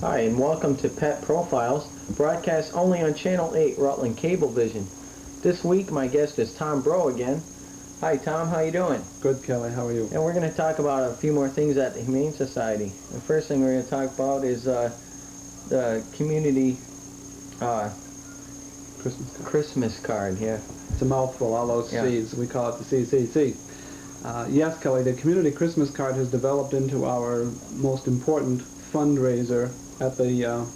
Hi, and welcome to Pet Profiles, broadcast only on Channel 8 Rutland Cable Vision. This week my guest is Tom Browe again. Hi Tom, how you doing? Good, Kelly, how are you? And we're going to talk about a few more things at the Humane Society. The first thing we're going to talk about is the community Christmas card. Yeah. It's a mouthful, all those C's. We call it the CCC. Yes, Kelly, the community Christmas card has developed into our most important fundraiser at the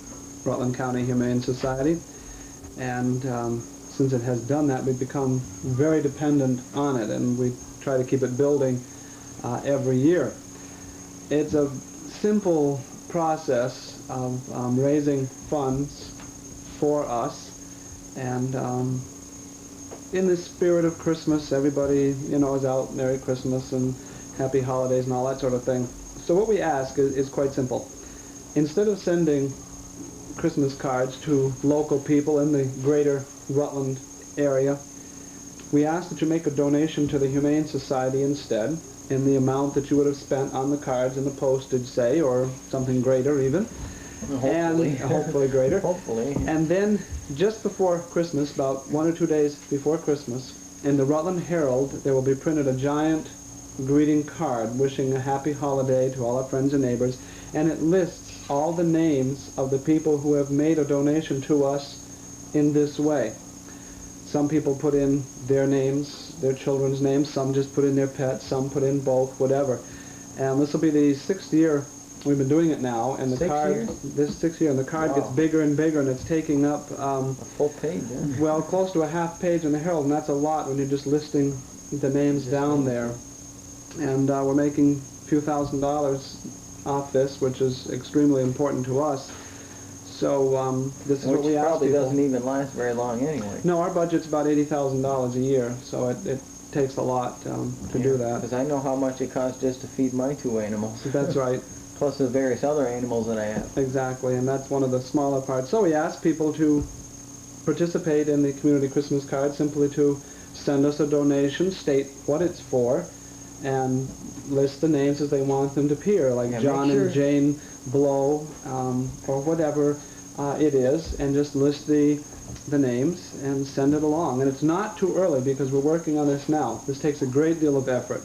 Rutland County Humane Society, and since it has done that, we've become very dependent on it, and we try to keep it building every year. It's a simple process of raising funds for us, and in the spirit of Christmas, everybody, you know, is out, Merry Christmas and Happy Holidays and all that sort of thing. So what we ask is quite simple. Instead of sending Christmas cards to local people in the greater Rutland area, we ask that you make a donation to the Humane Society instead, in the amount that you would have spent on the cards and the postage, say, or something greater even. Hopefully. And hopefully greater. Hopefully. And then, just before Christmas, about 1 or 2 days before Christmas, in the Rutland Herald, there will be printed a giant greeting card wishing a happy holiday to all our friends and neighbors, and it lists all the names of the people who have made a donation to us in this way. Some people put in their names, their children's names, some just put in their pets, some put in both, whatever. And this will be the 6th year we've been doing it now, and the card, this 6th year, and the card gets bigger and bigger, and it's taking up a full page, well, close to a half page in the Herald, and that's a lot when you're just listing the names down there. And we're making a few $1,000s off this, which is extremely important to us. So this is what we ask people. Which probably doesn't even last very long anyway. No, our budget's about $80,000 a year, so it takes a lot to do that. Because I know how much it costs just to feed my 2 animals. That's right. Plus the various other animals that I have. Exactly, and that's one of the smaller parts. So we ask people to participate in the community Christmas card, simply to send us a donation, state what it's for, and list the names as they want them to appear, like John and Jane Blow, or whatever it is, and just list the names and send it along. And it's not too early, because we're working on this now. This takes a great deal of effort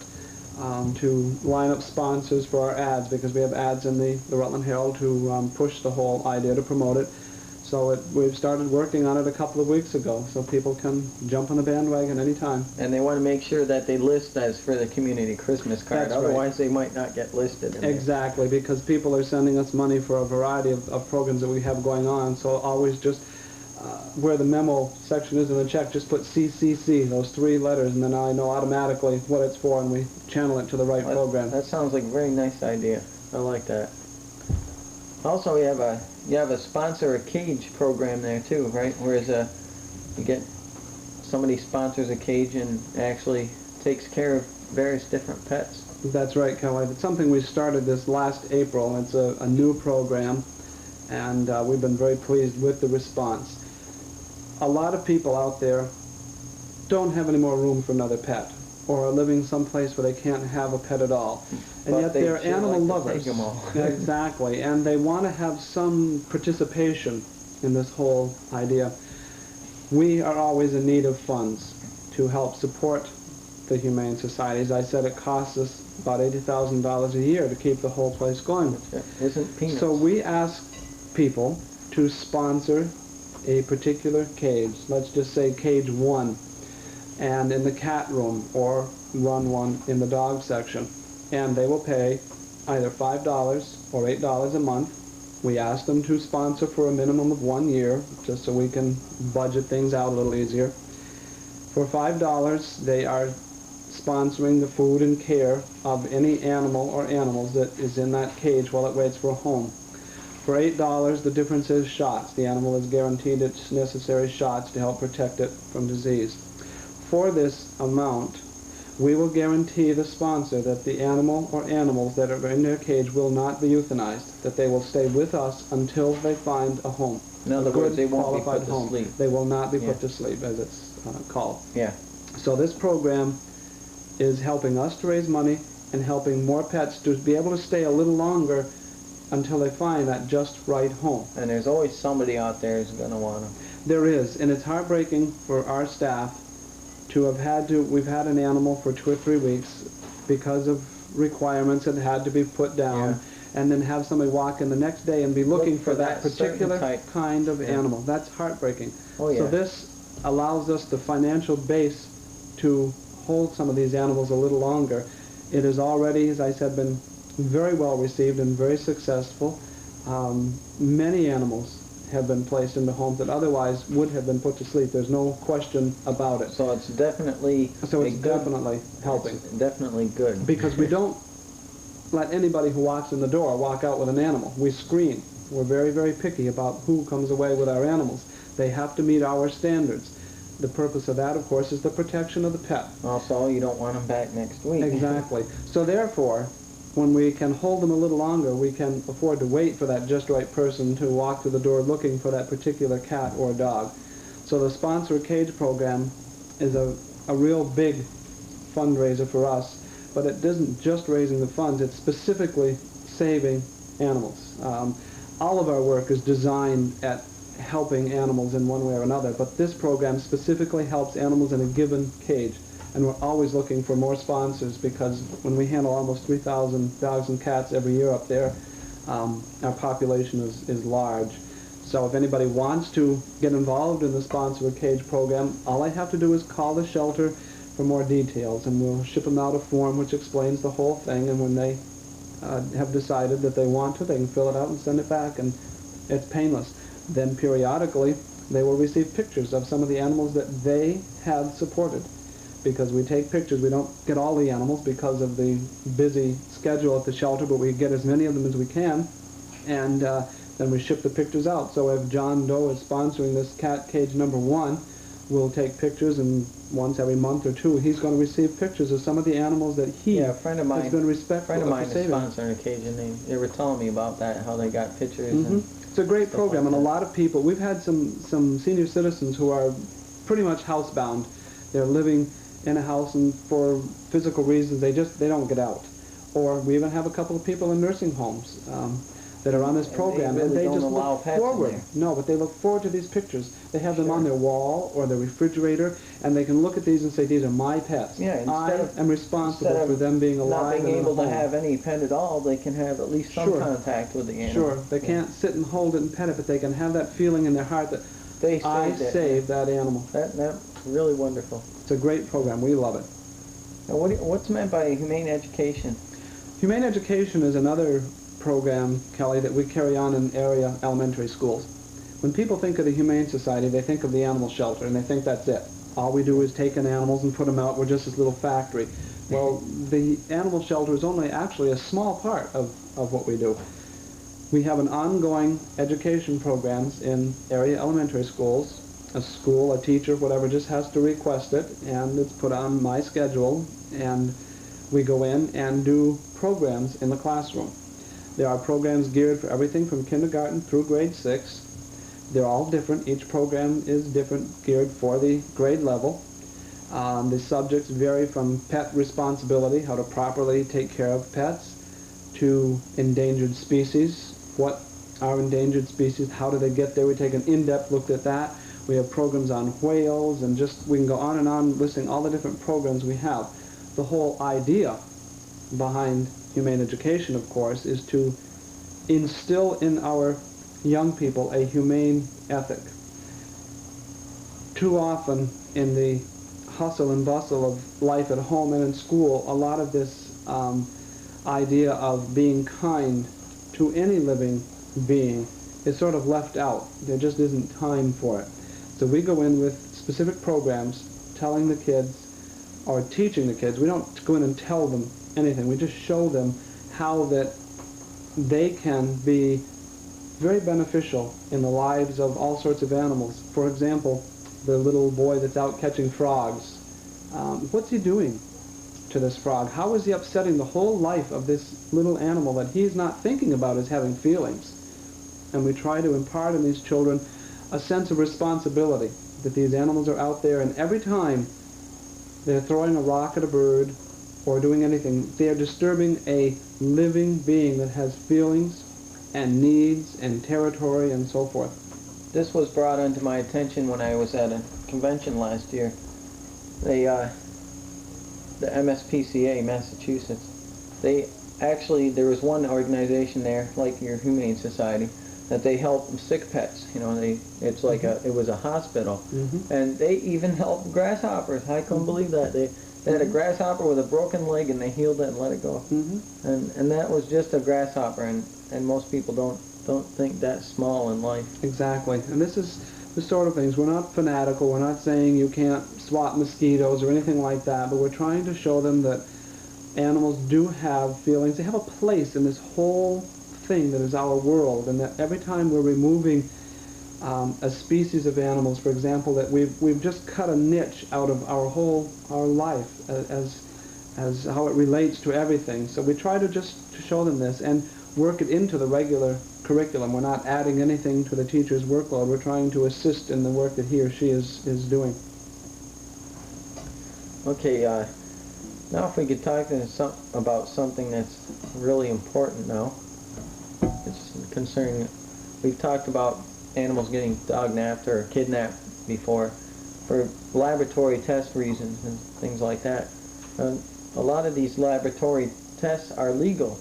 to line up sponsors for our ads, because we have ads in the Rutland Herald to push the whole idea, to promote it. So we've started working on it a couple of weeks ago, so people can jump on the bandwagon anytime. And they want to make sure that they list as for the community Christmas card. That's otherwise they might not get listed. Exactly, because people are sending us money for a variety of programs that we have going on, so always just where the memo section is in the check, just put CCC, those 3 letters, and then I know automatically what it's for, and we channel it to the right program. That sounds like a very nice idea. I like that. Also, you have a sponsor a cage program there too, right? Whereas you get somebody sponsors a cage and actually takes care of various different pets. That's right, Kelly. It's something we started this last April. It's a new program, and we've been very pleased with the response. A lot of people out there don't have any more room for another pet, or are living someplace where they can't have a pet at all. And yet they're animal lovers. Exactly, and they want to have some participation in this whole idea. We are always in need of funds to help support the Humane Society. As I said, it costs us about $80,000 a year to keep the whole place going. Isn't peanuts. So we ask people to sponsor a particular cage. Let's just say cage 1, and in the cat room, or run one in the dog section. And they will pay either $5 or $8 a month. We ask them to sponsor for a minimum of 1 year, just so we can budget things out a little easier. For $5, they are sponsoring the food and care of any animal or animals that is in that cage while it waits for a home. For $8, the difference is shots. The animal is guaranteed its necessary shots to help protect it from disease. For this amount, we will guarantee the sponsor that the animal or animals that are in their cage will not be euthanized, that they will stay with us until they find a home. In other words, they won't be put to sleep. They will not be put to sleep, as it's called. Yeah. So this program is helping us to raise money and helping more pets to be able to stay a little longer until they find that just right home. And there's always somebody out there who's going to want them. There is, and it's heartbreaking for our staff to have had to, we've had an animal for 2 or 3 weeks because of requirements that had to be put down, Yeah. and then have somebody walk in the next day and be looking for that particular type. kind of Yeah. animal. That's heartbreaking. Oh, yeah. So this allows us the financial base to hold some of these animals a little longer. It has already, as I said, been very well received and very successful. Many animals have been placed into homes that otherwise would have been put to sleep. There's no question about it. So it's definitely definitely helping. It's definitely good. Because we don't let anybody who walks in the door walk out with an animal. We screen. We're very, very picky about who comes away with our animals. They have to meet our standards. The purpose of that, of course, is the protection of the pet. Also, you don't want them back next week. Exactly. So therefore, when we can hold them a little longer, we can afford to wait for that just right person to walk to the door looking for that particular cat or dog. So the Sponsor a Cage program is a real big fundraiser for us, but it isn't just raising the funds, it's specifically saving animals. All of our work is designed at helping animals in one way or another, but this program specifically helps animals in a given cage. And we're always looking for more sponsors, because when we handle almost 3,000 dogs and cats every year up there, our population is large. So if anybody wants to get involved in the Sponsor a Cage program, all I have to do is call the shelter for more details, and we'll ship them out a form which explains the whole thing, and when they have decided that they want to, they can fill it out and send it back, and it's painless. Then periodically they will receive pictures of some of the animals that they have supported, because we take pictures. We don't get all the animals because of the busy schedule at the shelter, but we get as many of them as we can, and then we ship the pictures out. So if John Doe is sponsoring this cat cage number 1, we'll take pictures, and once every month or 2 he's going to receive pictures of some of the animals that he a friend of mine, has been respectful of saving. is sponsoring a cage, and they were telling me about that, how they got pictures. And it's a great program, and a lot of people, we've had some senior citizens who are pretty much housebound. They're living in a house, and for physical reasons they don't get out. Or we even have a couple of people in nursing homes that are on this program, and they just don't allow look pets in forward. there. No, but they look forward to these pictures. They have them on their wall or their refrigerator, and they can look at these and say, these are my pets. Yeah, I am responsible for them being alive. Not being able to home. have any pet at all, they can have at least some contact with the animal. Sure, they can't sit and hold it and pet it, but they can have that feeling in their heart that I saved that animal. That's really wonderful. It's a great program. We love it. Now, what's meant by humane education? Humane education is another program, Kelly, that we carry on in area elementary schools. When people think of the Humane Society, they think of the animal shelter, and they think that's it. All we do is take in animals and put them out. We're just this little factory. Well, the animal shelter is only actually a small part of what we do. We have an ongoing education programs in area elementary schools. A school, a teacher, whatever, just has to request it, and it's put on my schedule, and we go in and do programs in the classroom. There are programs geared for everything from kindergarten through grade 6. They're all different. Each program is different, geared for the grade level. The subjects vary from pet responsibility, how to properly take care of pets, to endangered species. What are endangered species? How do they get there? We take an in-depth look at that. We have programs on whales, and we can go on and on listing all the different programs we have. The whole idea behind humane education, of course, is to instill in our young people a humane ethic. Too often in the hustle and bustle of life at home and in school, a lot of this idea of being kind to any living being is sort of left out. There just isn't time for it. So we go in with specific programs telling the kids, or teaching the kids. We don't go in and tell them anything. We just show them how that they can be very beneficial in the lives of all sorts of animals. For example, the little boy that's out catching frogs. What's he doing to this frog? How is he upsetting the whole life of this little animal that he's not thinking about as having feelings? And we try to impart in these children a sense of responsibility, that these animals are out there, and every time they're throwing a rock at a bird or doing anything, they are disturbing a living being that has feelings and needs and territory and so forth. This was brought into my attention when I was at a convention last year. The MSPCA, Massachusetts, there was one organization there, like your Humane Society, that they help sick pets. You know, it's like it was a hospital, and they even help grasshoppers. I couldn't believe that. They had a grasshopper with a broken leg, and they healed it and let it go. And that was just a grasshopper, and most people don't think that's small in life. Exactly, and this is the sort of things. We're not fanatical. We're not saying you can't swat mosquitoes or anything like that, but we're trying to show them that animals do have feelings. They have a place in this whole thing that is our world, and that every time we're removing a species of animals, for example, that we've just cut a niche out of our life as how it relates to everything. So we try to show them this and work it into the regular curriculum. We're not adding anything to the teacher's workload. We're trying to assist in the work that he or she is doing. Okay, now if we could talk about something that's really important now. It's concerning, we've talked about animals getting dog-napped or kidnapped before for laboratory test reasons and things like that. A lot of these laboratory tests are legal,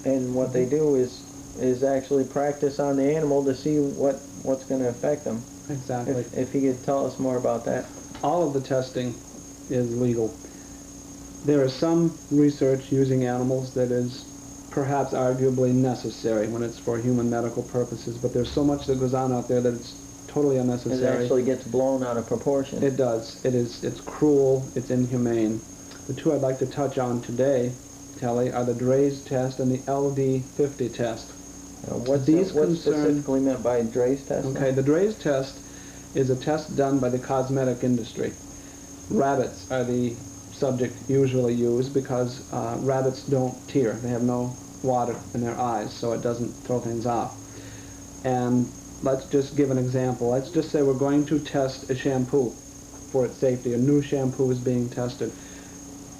and what they do is actually practice on the animal to see what's going to affect them. Exactly. If you could tell us more about that. All of the testing is legal. There is some research using animals that is perhaps arguably necessary when it's for human medical purposes, but there's so much that goes on out there that it's totally unnecessary. It actually gets blown out of proportion. It does. It's cruel, it's inhumane. The two I'd like to touch on today, Kelly, are the Dray's test and the LD50 test. What's specifically meant by Dray's test? Okay, the Dray's test is a test done by the cosmetic industry. Rabbits are the subject usually used because rabbits don't tear. They have no water in their eyes, so it doesn't throw things off. And let's just give an example. Let's just say we're going to test a shampoo for its safety. A new shampoo is being tested.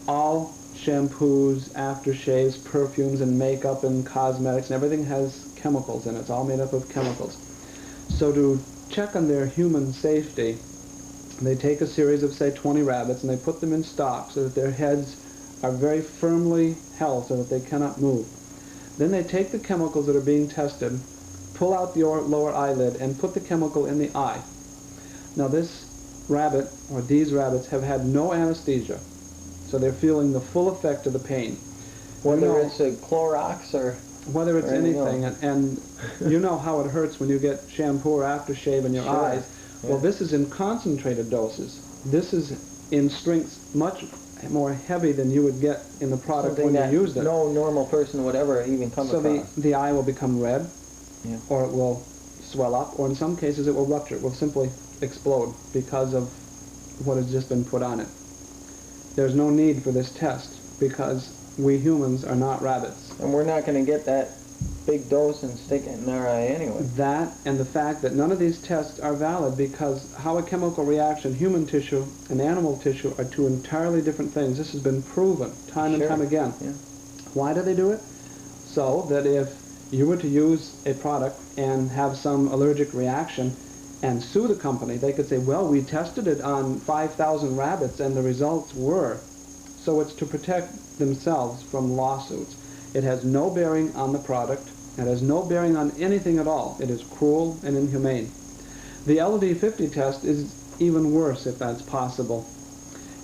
All shampoos, aftershaves, perfumes, and makeup and cosmetics and everything has chemicals in it. It's all made up of chemicals. So to check on their human safety, they take a series of, say, 20 rabbits, and they put them in stock so that their heads are very firmly held so that they cannot move. Then they take the chemicals that are being tested, pull out the lower eyelid, and put the chemical in the eye. Now this rabbit, or these rabbits, have had no anesthesia, so they're feeling the full effect of the pain. Whether it's a Clorox or... Whether it's anything, and you know how it hurts when you get shampoo or aftershave in your eyes. Well, this is in concentrated doses. This is in strengths much more heavy than you would get in the product when you used it. No normal person would ever even come across. So the eye will become red, or it will swell up, or in some cases it will rupture. It will simply explode because of what has just been put on it. There's no need for this test because we humans are not rabbits. And we're not going to get that big dose and stick it in our eye anyway. That and the fact that none of these tests are valid because how a chemical reaction, human tissue and animal tissue, are two entirely different things. This has been proven time and time again. Why do they do it? So that if you were to use a product and have some allergic reaction and sue the company, they could say, well, we tested it on 5,000 rabbits and the results were. So it's to protect themselves from lawsuits. It has no bearing on the product. It has no bearing on anything at all. It is cruel and inhumane. The LD50 test is even worse, if that's possible.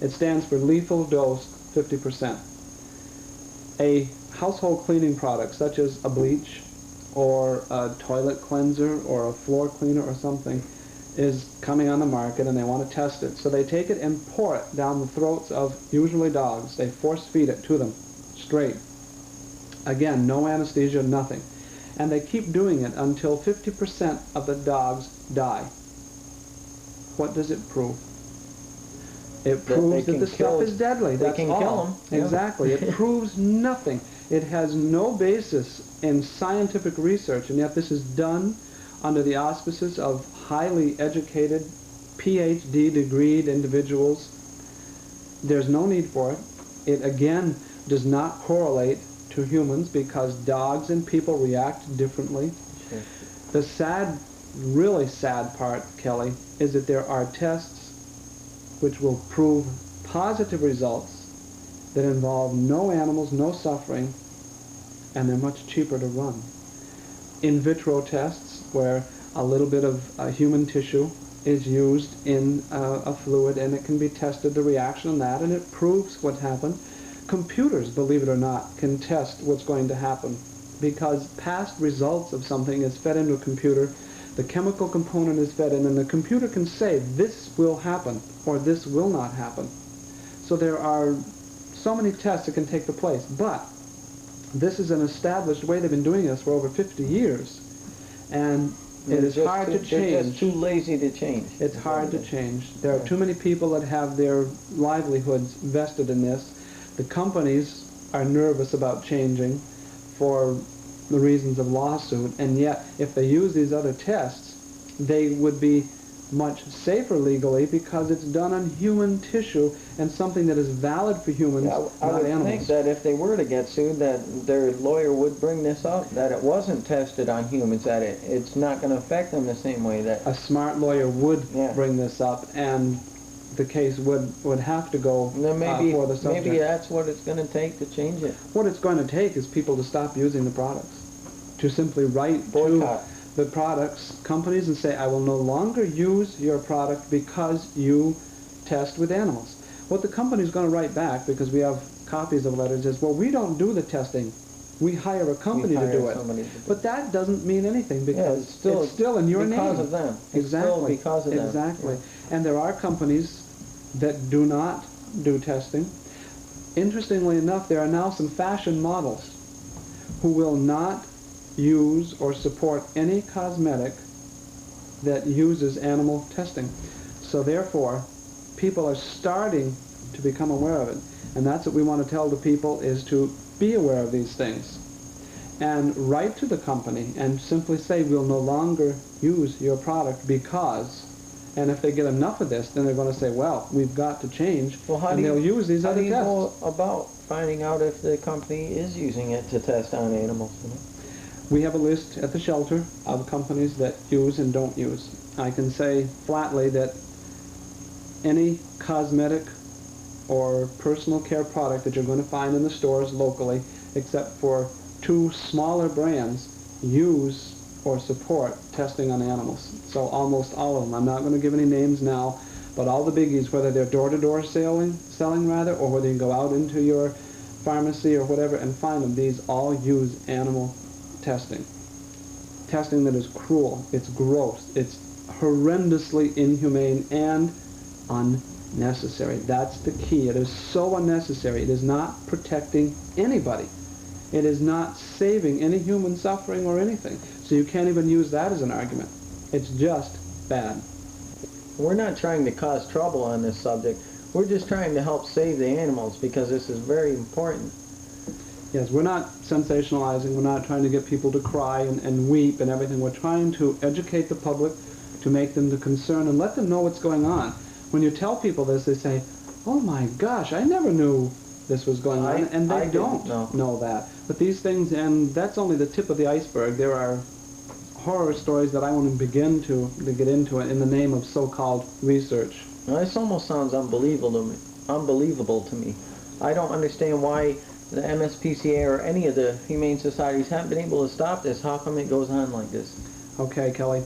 It stands for lethal dose 50%. A household cleaning product, such as a bleach or a toilet cleanser or a floor cleaner or something, is coming on the market and they want to test it. So they take it and pour it down the throats of usually dogs. They force feed it to them straight. Again, no anesthesia, nothing. And they keep doing it until 50% of the dogs die. What does it prove? It proves that the stuff is deadly. That's all. Kill them. Exactly. It proves nothing. It has no basis in scientific research, and yet this is done under the auspices of highly educated, PhD degreed individuals. There's no need for it. It again does not correlate to humans because dogs and people react differently. Sure. The sad, really sad part, Kelly, is that there are tests which will prove positive results that involve no animals, no suffering, and they're much cheaper to run. In vitro tests, where a little bit of human tissue is used in a fluid and it can be tested, the reaction on that, and it proves what happened. Computers, believe it or not, can test what's going to happen because past results of something is fed into a computer, the chemical component is fed in, and the computer can say this will happen or this will not happen. So there are so many tests that can take the place, but this is an established way. They've been doing this for over 50 years, and it is hard to change. They're just too lazy to change. It's hard to change. There are too many people that have their livelihoods vested in this. The companies are nervous about changing for the reasons of lawsuit, and yet if they use these other tests, they would be much safer legally because it's done on human tissue and something that is valid for humans, Yeah, I not would animals. think that if they were to get sued, that their lawyer would bring this up, that it wasn't tested on humans, that it's not going to affect them the same way. That A smart lawyer would Yeah. bring this up, and the case would have to go And then maybe for the subject. maybe that's what it's going to take to change it. What it's going to take is people to stop using the products, to simply write Boycott. to the products companies and say, I will no longer use your product because you test with animals. What the company's going to write back, because we have copies of letters, is, well, we don't do the testing. We hire a company to do it. But that doesn't mean anything because it's still in your name. because of them. It's Exactly. still because of them. Exactly. Yeah. And there are companies that do not do testing. Interestingly enough, there are now some fashion models who will not use or support any cosmetic that uses animal testing. So therefore, people are starting to become aware of it. And that's what we want to tell the people, is to be aware of these things. And write to the company and simply say, we'll no longer use your product because, and if they get enough of this, then they're going to say, well, we've got to change, Well, and they'll use these how other do you tests. go about finding out if the company is using it to test on animals? You know? We have a list at the shelter of companies that use and don't use. I can say flatly that any cosmetic or personal care product that you're going to find in the stores locally, except for 2 smaller brands, use or support testing on animals. So almost all of them. I'm not going to give any names now, but all the biggies, whether they're door-to-door selling rather, or whether you go out into your pharmacy or whatever and find them, these all use animal testing. Testing that is cruel, it's gross, it's horrendously inhumane and unnecessary. That's the key. It is so unnecessary. It is not protecting anybody. It is not saving any human suffering or anything. So you can't even use that as an argument. It's just bad. We're not trying to cause trouble on this subject. We're just trying to help save the animals because this is very important. Yes, we're not sensationalizing. We're not trying to get people to cry and weep and everything. We're trying to educate the public, to make them the concern and let them know what's going on. When you tell people this, they say, oh my gosh, I never knew this was going on, and they don't know that. But these things, and that's only the tip of the iceberg. There are horror stories that I won't even begin to get into it in the name of so-called research. Now, this almost sounds unbelievable to me. I don't understand why the MSPCA or any of the humane societies haven't been able to stop this. How come it goes on like this? Okay, Kelly.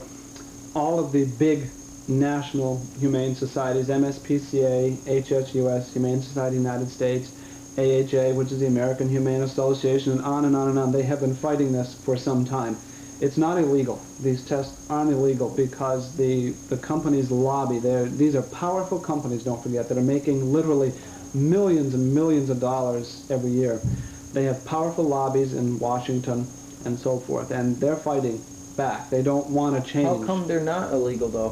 All of the big national humane societies, MSPCA, HSUS, Humane Society of the United States, AHA, which is the American Humane Association, and on and on and on, they have been fighting this for some time. It's not illegal. These tests aren't illegal because the companies lobby. These are powerful companies, don't forget, that are making literally millions and millions of dollars every year. They have powerful lobbies in Washington and so forth, and they're fighting back. They don't want to change. How come they're not illegal, though?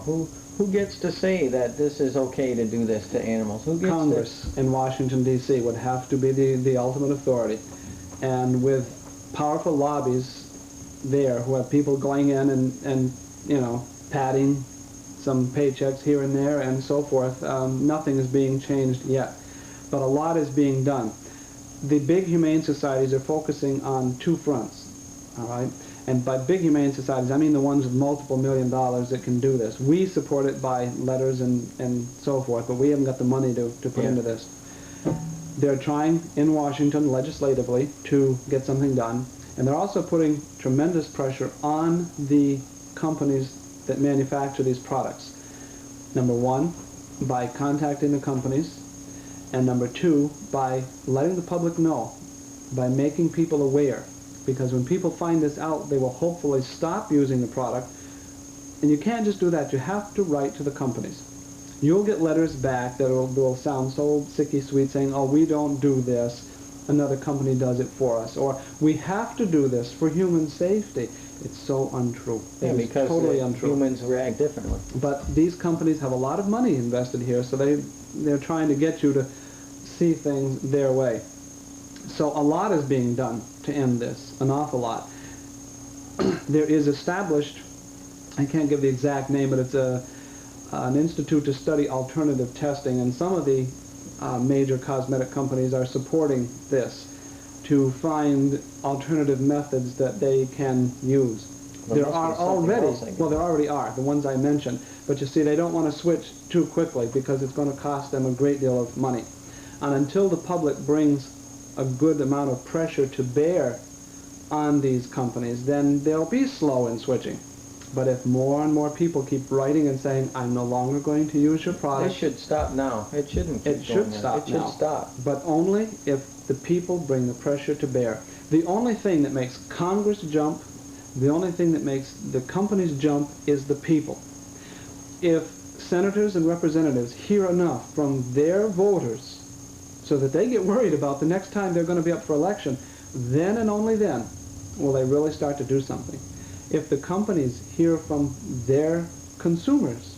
Who gets to say that this is okay to do this to animals? Who gets Congress in Washington, D.C. would have to be the ultimate authority. And with powerful lobbies there who have people going in and you know, padding some paychecks here and there and so forth, nothing is being changed yet. But a lot is being done. the big humane societies are focusing on two fronts, all right? And by big humane societies, I mean the ones with multiple $1 million that can do this. We support it by letters and so forth, but we haven't got the money to put into this. They're trying in Washington legislatively to get something done, and they're also putting tremendous pressure on the companies that manufacture these products. Number one, by contacting the companies, and number two, by letting the public know, by making people aware. Because when people find this out, they will hopefully stop using the product. And you can't just do that. You have to write to the companies. You'll get letters back that will sound so sicky sweet, saying, oh, we don't do this, another company does it for us, or we have to do this for human safety. It's so untrue. Yeah, because totally untrue. Humans react differently. But these companies have a lot of money invested here, so they're trying to get you to see things their way. So a lot is being done to end this, an awful lot. There is established, I can't give the exact name, but it's an institute to study alternative testing, and some of the major cosmetic companies are supporting this to find alternative methods that they can use. There are already, well, there already are, the ones I mentioned, but you see, they don't want to switch too quickly because it's going to cost them a great deal of money. And until the public brings a good amount of pressure to bear on these companies, then they'll be slow in switching. But if more and more people keep writing and saying, I'm no longer going to use your product... It should stop now. It shouldn't keep It should stop now. It should stop. But only if the people bring the pressure to bear. The only thing that makes Congress jump, the only thing that makes the companies jump is the people. If senators and representatives hear enough from their voters so that they get worried about the next time they're going to be up for election, then and only then will they really start to do something. If the companies hear from their consumers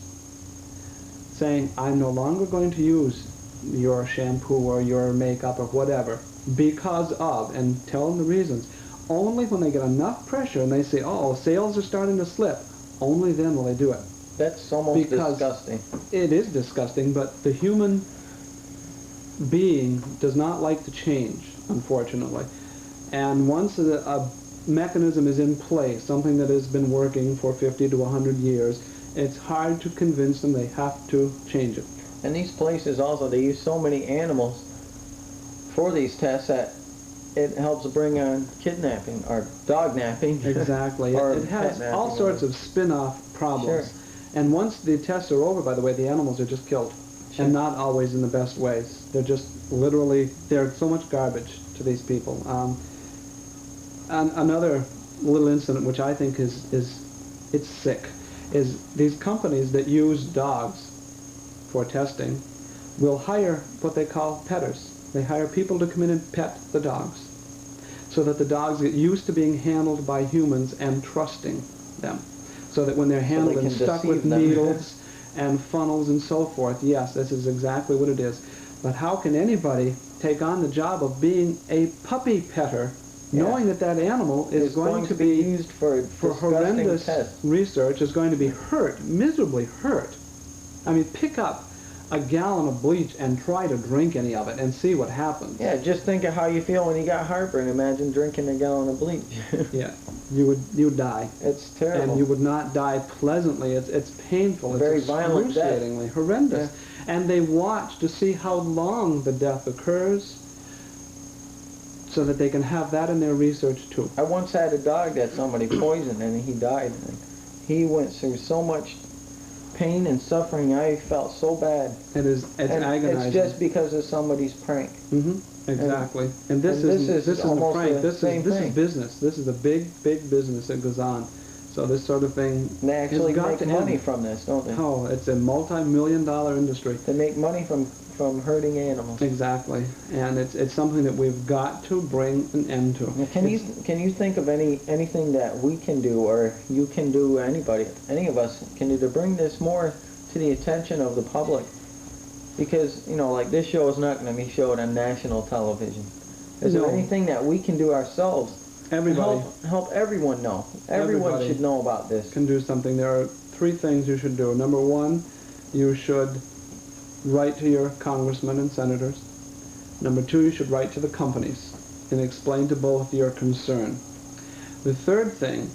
saying, I'm no longer going to use your shampoo or your makeup or whatever because of, and tell them the reasons, only when they get enough pressure and they say, oh, sales are starting to slip, only then will they do it. That's almost disgusting. It is disgusting, but the human being does not like to change, unfortunately. And once a mechanism is in place, something that has been working for 50 to 100 years, it's hard to convince them they have to change it. And these places also, they use so many animals for these tests that it helps bring on kidnapping or dog napping. Exactly. Or it has all sorts of spin-off problems. Sure. And once the tests are over, by the way, the animals are just killed. Sure. And not always in the best ways. They're just literally, they're so much garbage to these people. And another little incident which I think it's sick, is these companies that use dogs for testing will hire what they call petters. They hire people to come in and pet the dogs so that the dogs get used to being handled by humans and trusting them. So that when they're handled and stuck with needles and funnels and so forth, yes, this is exactly what it is. But how can anybody take on the job of being a puppy petter knowing that that animal is going to be used for horrendous tests. Research, is going to be hurt, miserably hurt. I mean, pick up a gallon of bleach and try to drink any of it and see what happens. Yeah, just think of how you feel when you got heartburn. Imagine drinking a gallon of bleach. Yeah, you would die. It's terrible. And you would not die pleasantly. It's painful. Very it's violent excruciatingly death. Horrendous. Yeah. And they watch to see how long the death occurs, so that they can have that in their research too. I once had a dog that somebody poisoned and he died. And he went through so much pain and suffering. I felt so bad. It's agonizing. It's just because of somebody's prank. Mm-hmm. Exactly. And this is almost a prank. This is business. This is a big business that goes on. So this sort of thing. And they actually make money from this, don't they? Oh, it's a multi-million-dollar industry. They make money from hurting animals. Exactly, and it's something that we've got to bring an end to. Now, can you think of anything that we can do, or you can do, anybody, any of us can do to bring this more to the attention of the public? Because, you know, like this show is not going to be showed on national television. Is there anything that we can do ourselves? Everybody. Help everyone know. Everyone should know about this. Can do something. There are 3 things you should do. Number 1, you should write to your congressmen and senators. Number 2, you should write to the companies and explain to both your concern. The third thing,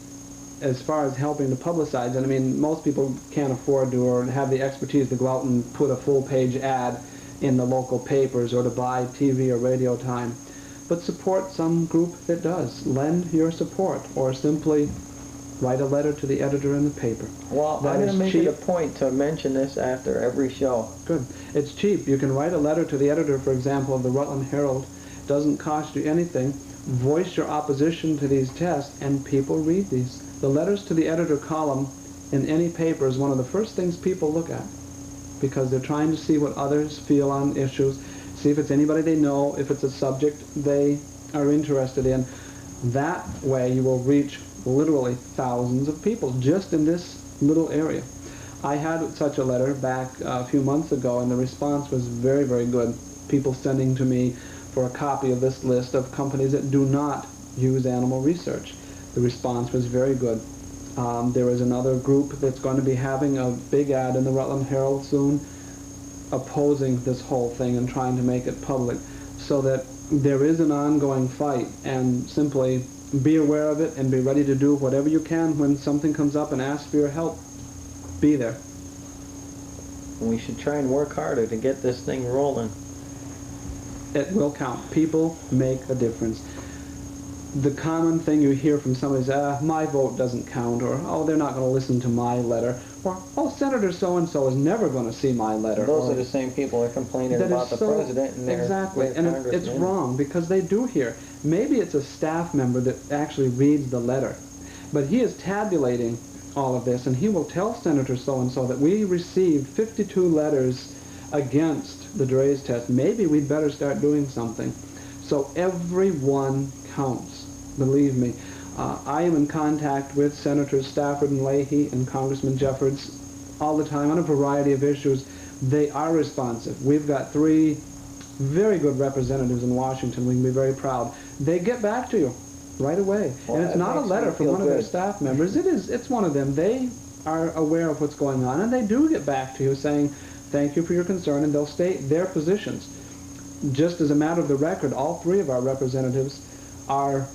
as far as helping to publicize, and I mean, most people can't afford to or have the expertise to go out and put a full-page ad in the local papers or to buy TV or radio time, but support some group that does. Lend your support, or simply write a letter to the editor in the paper. Well, I'm going to make it a point to mention this after every show. Good. It's cheap. You can write a letter to the editor, for example, of the Rutland Herald. Doesn't cost you anything. Voice your opposition to these tests, and people read these. The letters to the editor column in any paper is one of the first things people look at, because they're trying to see what others feel on issues, see if it's anybody they know, if it's a subject they are interested in. That way you will reach literally thousands of people just in this little area. I had such a letter back a few months ago, and the response was very, very good. People sending to me for a copy of this list of companies that do not use animal research. The response was very good. There is another group that's going to be having a big ad in the Rutland Herald soon opposing this whole thing and trying to make it public, so that there is an ongoing fight, and simply be aware of it and be ready to do whatever you can when something comes up and asks for your help. Be there. We should try and work harder to get this thing rolling. It will count. People make a difference. The common thing you hear from somebody is, my vote doesn't count, or, oh, they're not going to listen to my letter, or, oh, Senator so-and-so is never going to see my letter. Those are the same people that are complaining about the president and their Exactly, and it's wrong, because they do hear. Maybe it's a staff member that actually reads the letter, but he is tabulating all of this, and he will tell Senator so-and-so that we received 52 letters against the Dre's test. Maybe we'd better start doing something. So everyone counts. Believe me. I am in contact with Senators Stafford and Leahy and Congressman Jeffords all the time on a variety of issues. They are responsive. We've got 3 very good representatives in Washington. We can be very proud. They get back to you right away. Well, and it's not a letter from one of their staff members. It's one of them. They are aware of what's going on, and they do get back to you saying, thank you for your concern, and they'll state their positions. Just as a matter of the record, all 3 of our representatives are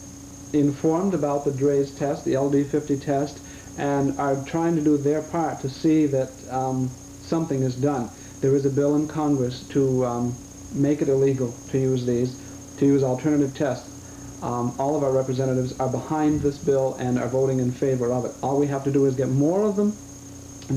informed about the Dre's test, the LD50 test, and are trying to do their part to see that something is done. There is a bill in Congress to make it illegal to use these, to use alternative tests. All of our representatives are behind this bill and are voting in favor of it. All we have to do is get more of them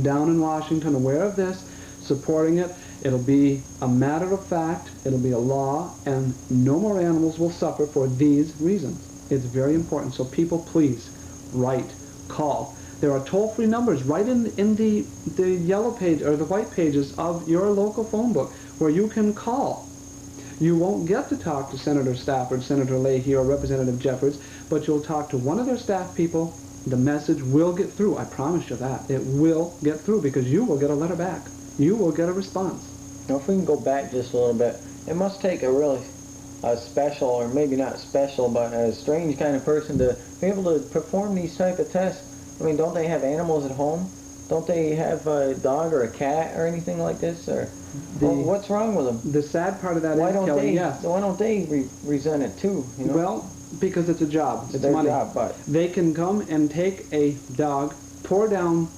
down in Washington aware of this, supporting it. It'll be a matter of fact, it'll be a law, and no more animals will suffer for these reasons. It's very important. So people, please, write, call. There are toll-free numbers right in the yellow page or the white pages of your local phone book where you can call. You won't get to talk to Senator Stafford, Senator Leahy, or Representative Jeffords, but you'll talk to one of their staff people. The message will get through. I promise you that. It will get through, because you will get a letter back. You will get a response. Now, if we can go back just a little bit, it must take a really special, or maybe not special, but a strange kind of person to be able to perform these type of tests. I mean, don't they have animals at home? Don't they have a dog or a cat or anything like this? Or what's wrong with them? The sad part of that is, Kelly, yes. Why don't they resent it too? You know? Well, because it's a job. It's their money. job, but they can come and take a dog, pour down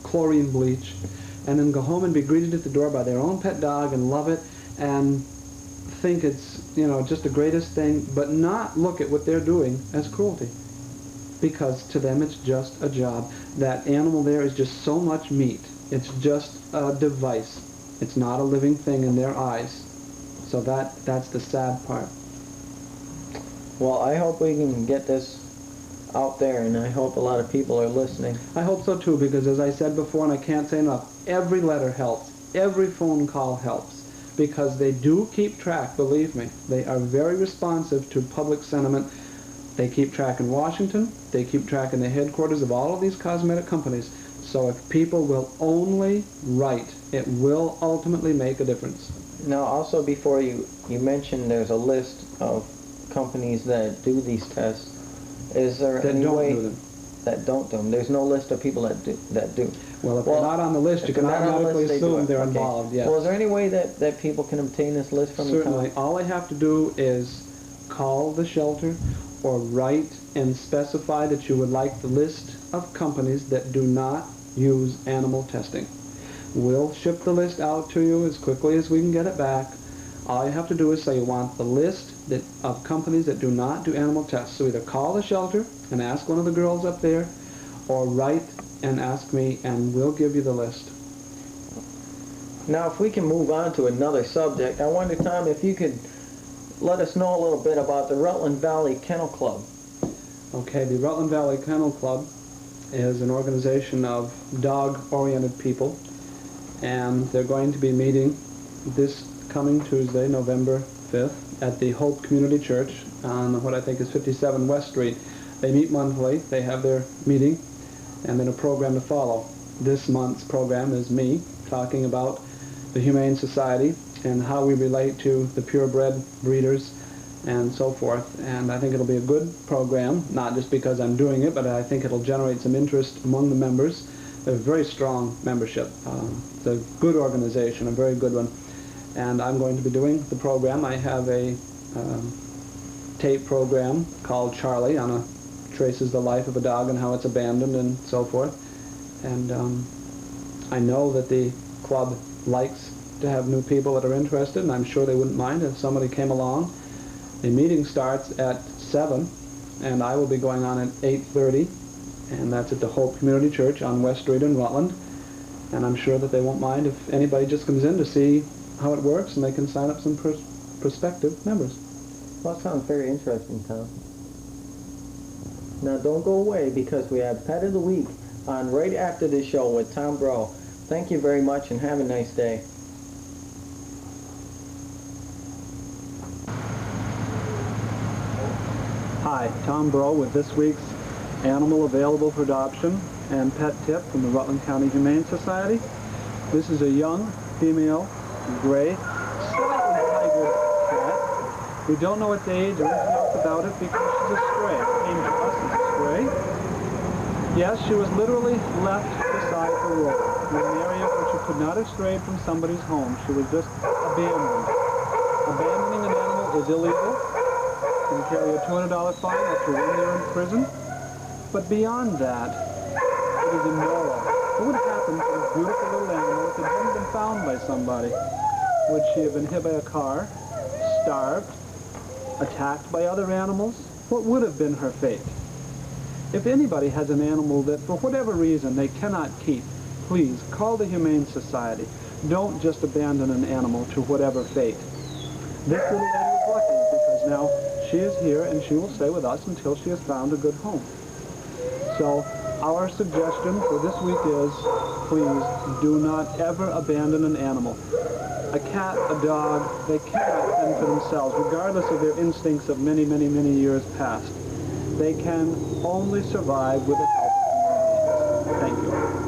chlorine bleach, and then go home and be greeted at the door by their own pet dog and love it and think it's, you know, just the greatest thing, but not look at what they're doing as cruelty. Because to them it's just a job. That animal there is just so much meat. It's just a device. It's not a living thing in their eyes. So that's the sad part. Well, I hope we can get this out there, and I hope a lot of people are listening. I hope so too, because as I said before, and I can't say enough, every letter helps. Every phone call helps. Because they do keep track, believe me. They are very responsive to public sentiment. They keep track in Washington. They keep track in the headquarters of all of these cosmetic companies. So if people will only write, it will ultimately make a difference. Now, also before you mentioned there's a list of companies that do these tests. Is there any way that don't do them? There's no list of people that do. Well, if they're not on the list, you can automatically assume they're involved, yes. Well, is there any way that people can obtain this list from the county? Certainly. All they have to do is call the shelter or write and specify that you would like the list of companies that do not use animal testing. We'll ship the list out to you as quickly as we can get it back. All you have to do is say you want the list of companies that do not do animal tests. So either call the shelter and ask one of the girls up there, or write and ask me, and we'll give you the list. Now, if we can move on to another subject, I wonder, Tom, if you could let us know a little bit about the Rutland Valley Kennel Club. Okay, the Rutland Valley Kennel Club is an organization of dog-oriented people, and they're going to be meeting this coming Tuesday, November 5th, at the Hope Community Church on what I think is 57 West Street. They meet monthly, they have their meeting, and then a program to follow. This month's program is me talking about the Humane Society and how we relate to the purebred breeders and so forth. And I think it'll be a good program, not just because I'm doing it, but I think it'll generate some interest among the members. They're a very strong membership. It's a good organization, a very good one. And I'm going to be doing the program. I have a tape program called Charlie traces the life of a dog and how it's abandoned and so forth. And I know that the club likes to have new people that are interested, and I'm sure they wouldn't mind if somebody came along. The meeting starts at 7, and I will be going on at 8:30, and that's at the Hope Community Church on West Street in Rutland. And I'm sure that they won't mind if anybody just comes in to see how it works, and they can sign up some prospective members. Well, that sounds very interesting, Tom. Now, don't go away, because we have Pet of the Week on right after this show with Tom Browe. Thank you very much, and have a nice day. Hi, Tom Browe with this week's Animal Available for Adoption and Pet Tip from the Rutland County Humane Society. This is a young female gray, slightly tiger cat. We don't know its age or anything else about it because she's a stray. It came to us as a stray. Yes, she was literally left beside the road in an area where she could not have strayed from somebody's home. She was just abandoned. Abandoning an animal is illegal. You can carry a $200 fine up to 1 year in prison. But beyond that, it is immoral. What would happen to this beautiful little animal if it hadn't been found by somebody? Would she have been hit by a car, starved, attacked by other animals? What would have been her fate? If anybody has an animal that, for whatever reason, they cannot keep, please call the Humane Society. Don't just abandon an animal to whatever fate. This little lady is lucky because now she is here and she will stay with us until she has found a good home. So our suggestion for this week is, please do not ever abandon an animal. A cat, a dog, they cannot fend for themselves, regardless of their instincts of many, many, many years past. They can only survive with the help of humans. Thank you.